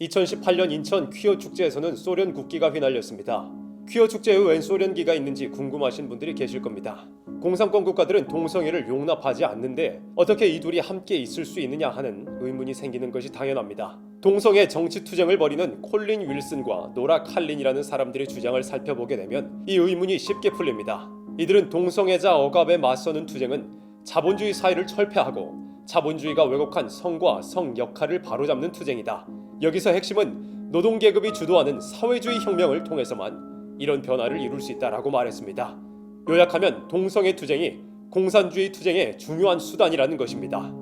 2018년 인천 퀴어 축제에서는 소련 국기가 휘날렸습니다. 퀴어 축제에 웬 소련기가 있는지 궁금하신 분들이 계실 겁니다. 공산권 국가들은 동성애를 용납하지 않는데 어떻게 이 둘이 함께 있을 수 있느냐 하는 의문이 생기는 것이 당연합니다. 동성애 정치 투쟁을 벌이는 콜린 윌슨과 노라 칼린이라는 사람들의 주장을 살펴보게 되면 이 의문이 쉽게 풀립니다. 이들은 동성애자 억압에 맞서는 투쟁은 자본주의 사회를 철폐하고 자본주의가 왜곡한 성과 성 역할을 바로잡는 투쟁이다. 여기서 핵심은 노동계급이 주도하는 사회주의 혁명을 통해서만 이런 변화를 이룰 수 있다라고 말했습니다. 요약하면 동성애 투쟁이 공산주의 투쟁의 중요한 수단이라는 것입니다.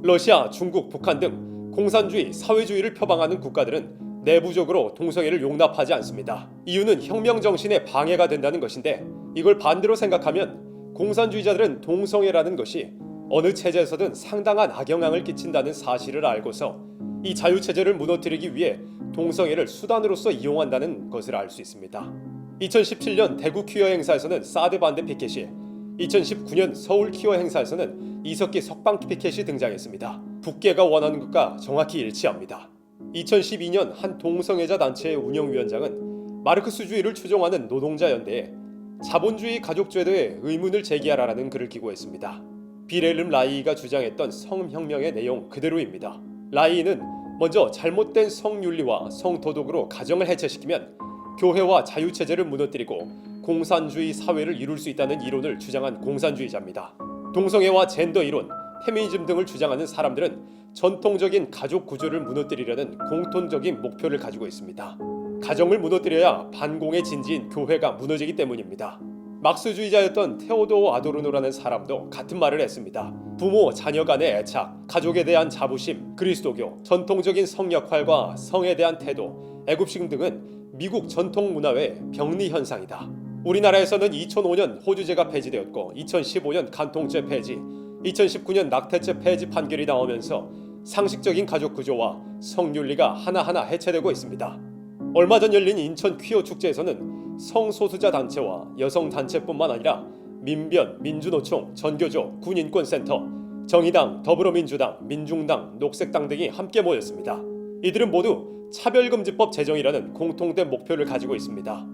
러시아, 중국, 북한 등 공산주의, 사회주의를 표방하는 국가들은 내부적으로 동성애를 용납하지 않습니다. 이유는 혁명 정신에 방해가 된다는 것인데 이걸 반대로 생각하면 공산주의자들은 동성애라는 것이 어느 체제에서든 상당한 악영향을 끼친다는 사실을 알고서 이 자유체제를 무너뜨리기 위해 동성애를 수단으로서 이용한다는 것을 알 수 있습니다. 2017년 대구 퀴어 행사에서는 사드 반대 피켓이, 2019년 서울 퀴어 행사에서는 이석기 석방 피켓이 등장했습니다. 북계가 원하는 것과 정확히 일치합니다. 2012년 한 동성애자 단체의 운영위원장은 마르크스주의를 추종하는 노동자연대에 자본주의 가족제도에 의문을 제기하라라는 글을 기고했습니다. 비렐름 라이가 주장했던 성혁명의 내용 그대로입니다. 라이는 먼저 잘못된 성윤리와 성도덕으로 가정을 해체시키면 교회와 자유체제를 무너뜨리고 공산주의 사회를 이룰 수 있다는 이론을 주장한 공산주의자입니다. 동성애와 젠더 이론, 페미니즘 등을 주장하는 사람들은 전통적인 가족 구조를 무너뜨리려는 공통적인 목표를 가지고 있습니다. 가정을 무너뜨려야 반공의 진지인 교회가 무너지기 때문입니다. 막스주의자였던 테오도어 아도르노라는 사람도 같은 말을 했습니다. 부모, 자녀 간의 애착, 가족에 대한 자부심, 그리스도교, 전통적인 성 역할과 성에 대한 태도, 애굽식 등은 미국 전통 문화의 병리 현상이다. 우리나라에서는 2005년 호주제가 폐지되었고 2015년 간통죄 폐지, 2019년 낙태죄 폐지 판결이 나오면서 상식적인 가족 구조와 성윤리가 하나하나 해체되고 있습니다. 얼마 전 열린 인천 퀴어 축제에서는 성소수자 단체와 여성 단체뿐만 아니라 민변, 민주노총, 전교조, 군인권센터, 정의당, 더불어민주당, 민중당, 녹색당 등이 함께 모였습니다. 이들은 모두 차별금지법 제정이라는 공통된 목표를 가지고 있습니다.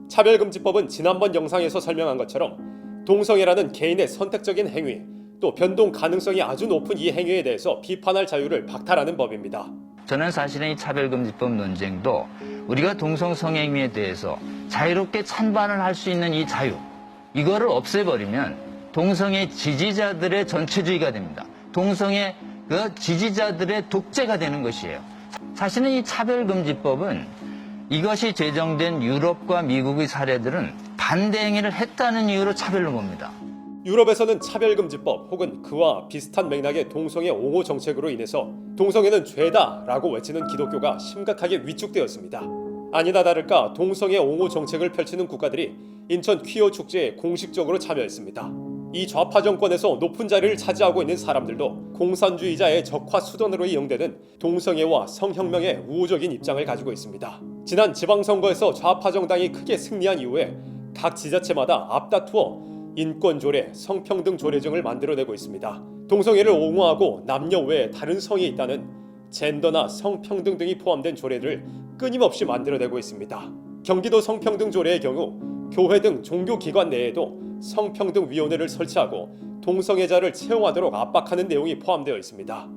차별금지법은 지난번 영상에서 설명한 것처럼 동성애라는 개인의 선택적인 행위, 또 변동 가능성이 아주 높은 이 행위에 대해서 비판할 자유를 박탈하는 법입니다. 저는 사실은 이 차별금지법 논쟁도 우리가 동성성행위에 대해서 자유롭게 찬반을 할 수 있는 이 자유, 이거를 없애버리면 동성애 지지자들의 전체주의가 됩니다. 동성애 지지자들의 독재가 되는 것이에요. 사실은 이 차별금지법은 이것이 제정된 유럽과 미국의 사례들은 반대 행위를 했다는 이유로 차별로 봅니다. 유럽에서는 차별금지법 혹은 그와 비슷한 맥락의 동성애 옹호 정책으로 인해서 동성애는 죄다라고 외치는 기독교가 심각하게 위축되었습니다. 아니나 다를까 동성애 옹호 정책을 펼치는 국가들이 인천 퀴어 축제에 공식적으로 참여했습니다. 이 좌파 정권에서 높은 자리를 차지하고 있는 사람들도 공산주의자의 적화 수단으로 이용되는 동성애와 성혁명의 우호적인 입장을 가지고 있습니다. 지난 지방선거에서 좌파 정당이 크게 승리한 이후에 각 지자체마다 앞다투어 인권조례, 성평등조례 등을 만들어내고 있습니다. 동성애를 옹호하고 남녀 외에 다른 성이 있다는 젠더나 성평등 등이 포함된 조례를 끊임없이 만들어내고 있습니다. 경기도 성평등조례의 경우 교회 등 종교기관 내에도 성평등위원회를 설치하고 동성애자를 채용하도록 압박하는 내용이 포함되어 있습니다.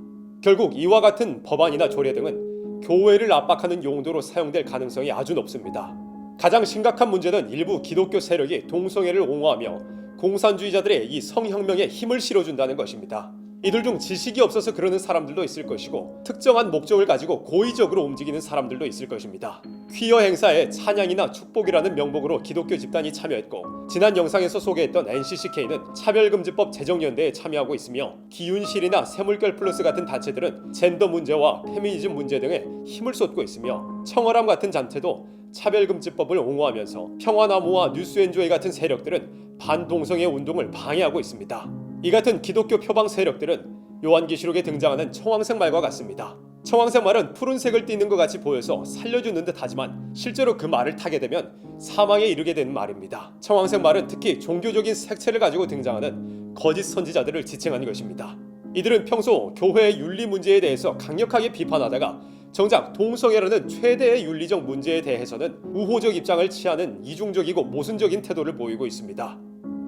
결국 이와 같은 법안이나 조례 등은 교회를 압박하는 용도로 사용될 가능성이 아주 높습니다. 가장 심각한 문제는 일부 기독교 세력이 동성애를 옹호하며 공산주의자들의 이 성혁명에 힘을 실어준다는 것입니다. 이들 중 지식이 없어서 그러는 사람들도 있을 것이고 특정한 목적을 가지고 고의적으로 움직이는 사람들도 있을 것입니다. 퀴어 행사에 찬양이나 축복이라는 명목으로 기독교 집단이 참여했고 지난 영상에서 소개했던 NCCK는 차별금지법 제정연대에 참여하고 있으며 기윤실이나 새물결 플러스 같은 단체들은 젠더 문제와 페미니즘 문제 등에 힘을 쏟고 있으며 청어람 같은 단체도 차별금지법을 옹호하면서 평화나무와 뉴스엔조이 같은 세력들은 반동성애 운동을 방해하고 있습니다. 이 같은 기독교 표방 세력들은 요한계시록에 등장하는 청황색 말과 같습니다. 청황색 말은 푸른색을 띠는 것 같이 보여서 살려주는 듯 하지만 실제로 그 말을 타게 되면 사망에 이르게 되는 말입니다. 청황색 말은 특히 종교적인 색채를 가지고 등장하는 거짓 선지자들을 지칭하는 것입니다. 이들은 평소 교회의 윤리 문제에 대해서 강력하게 비판하다가 정작 동성애라는 최대의 윤리적 문제에 대해서는 우호적 입장을 취하는 이중적이고 모순적인 태도를 보이고 있습니다.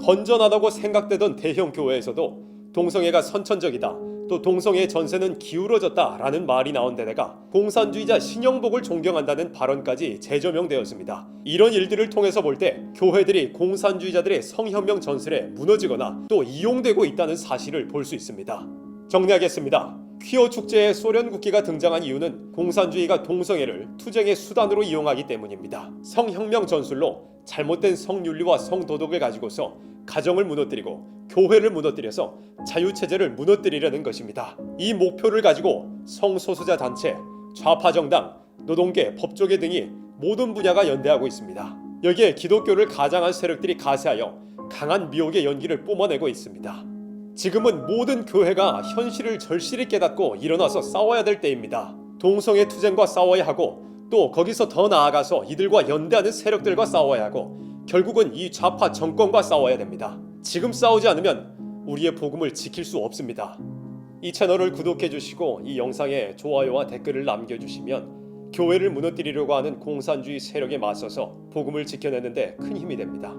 건전하다고 생각되던 대형 교회에서도 동성애가 선천적이다, 또 동성애의 전세는 기울어졌다라는 말이 나온 데다가 공산주의자 신영복을 존경한다는 발언까지 재조명되었습니다. 이런 일들을 통해서 볼 때 교회들이 공산주의자들의 성혁명 전술에 무너지거나 또 이용되고 있다는 사실을 볼 수 있습니다. 정리하겠습니다. 퀴어 축제에 소련 국기가 등장한 이유는 공산주의가 동성애를 투쟁의 수단으로 이용하기 때문입니다. 성혁명 전술로 잘못된 성윤리와 성도덕을 가지고서 가정을 무너뜨리고 교회를 무너뜨려서 자유체제를 무너뜨리려는 것입니다. 이 목표를 가지고 성소수자 단체, 좌파 정당, 노동계, 법조계 등이 모든 분야가 연대하고 있습니다. 여기에 기독교를 가장한 세력들이 가세하여 강한 미혹의 연기를 뿜어내고 있습니다. 지금은 모든 교회가 현실을 절실히 깨닫고 일어나서 싸워야 될 때입니다. 동성애 투쟁과 싸워야 하고 또 거기서 더 나아가서 이들과 연대하는 세력들과 싸워야 하고 결국은 이 좌파 정권과 싸워야 됩니다. 지금 싸우지 않으면 우리의 복음을 지킬 수 없습니다. 이 채널을 구독해주시고 이 영상에 좋아요와 댓글을 남겨주시면 교회를 무너뜨리려고 하는 공산주의 세력에 맞서서 복음을 지켜내는 데 큰 힘이 됩니다.